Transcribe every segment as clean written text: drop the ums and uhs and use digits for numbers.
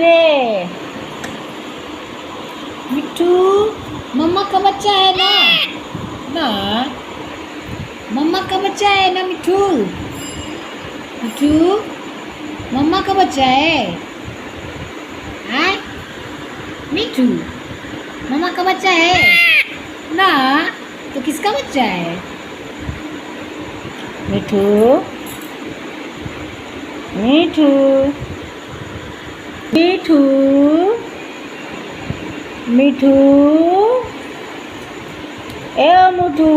रे मिट्ठू, मम्मा का बच्चा है ना? ना, मम्मा का बच्चा है ना मिट्ठू? मिट्ठू, मम्मा का बच्चा है? हाँ? मिट्ठू, मम्मा का बच्चा है ना? तो किसका बच्चा है? मिट्ठू, मिट्ठू, मिट्ठू, मिट्ठू, ए मिट्ठू,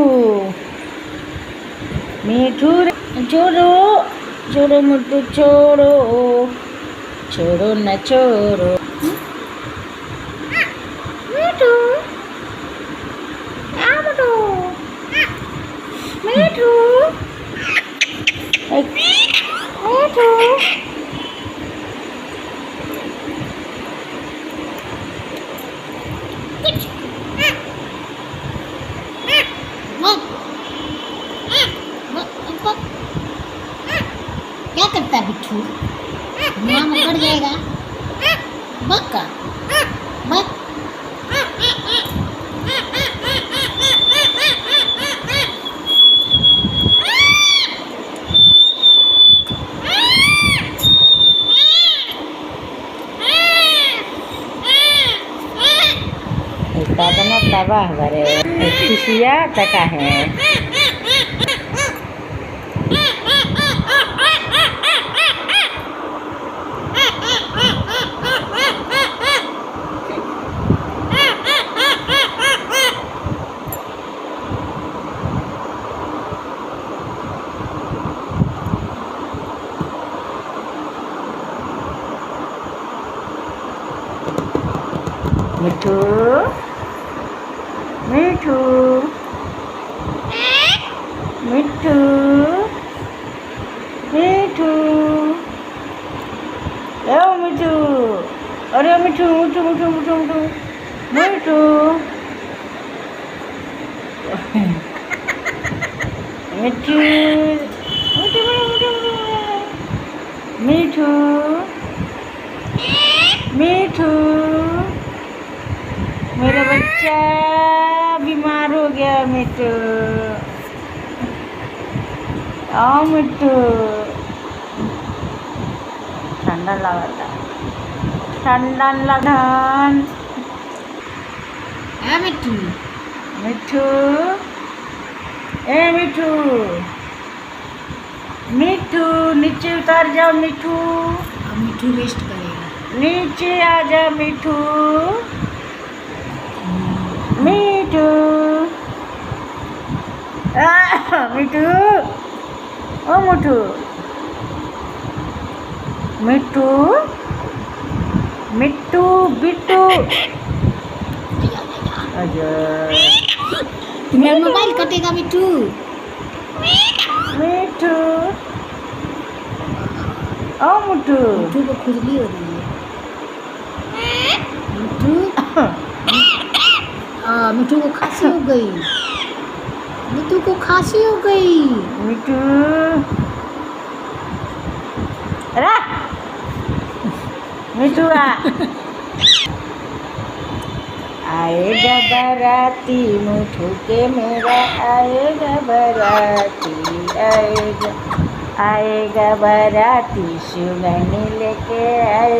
मिट्ठू छोड़ो, छोड़ो मिट्ठू, छोड़ो, छोड़ो न छोड़ो। मिट्ठू, मिट्ठू, मिट्ठू, मिट्ठू, क्या करता है बिट्ठू? मुँह में पड़ जाएगा। बक्का बक उत्पादन तबाह करे खुशिया तका है। मिट्ठू, मिट्ठू, मिट्ठू, मिट्ठू, ओ मिट्ठू, अरे मिट्ठू, मिट्ठू, मिट्ठू, मिट्ठू, मिट्ठू, मिट्ठू, मिट्ठू, मिट्ठू, मिट्ठू, मेरा बच्चा बीमार हो गया मिट्टू। आओ मिट्टू, ठंडा लगा था, ठंडा लगा। मिट्टू, मिट्टू, ए मिट्टू, मिट्टू नीचे उतर जाओ मिट्टू। अब मिट्टू रेस्ट करेगा। नीचे आ जा मिट्टू, मिट्टू, मिट्टू, ओ मिट्टू, मिट्टू, मिट्टू, बिट्टू, तुम्हारा मोबाइल कटेगा मिट्टू। मिट्टू, ओ मिट्टू, मिट्टू को खुजली हो रही है। मिट्टू, मिट्टू को खांसी हो गई। मिट्टू को खांसी हो गई। मिट्टू, अरे मिट्टू आएगा बाराती मिट्टू के मेरा आएगा बाराती, आएगा, आएगा बाराती सुगंधी लेके आए।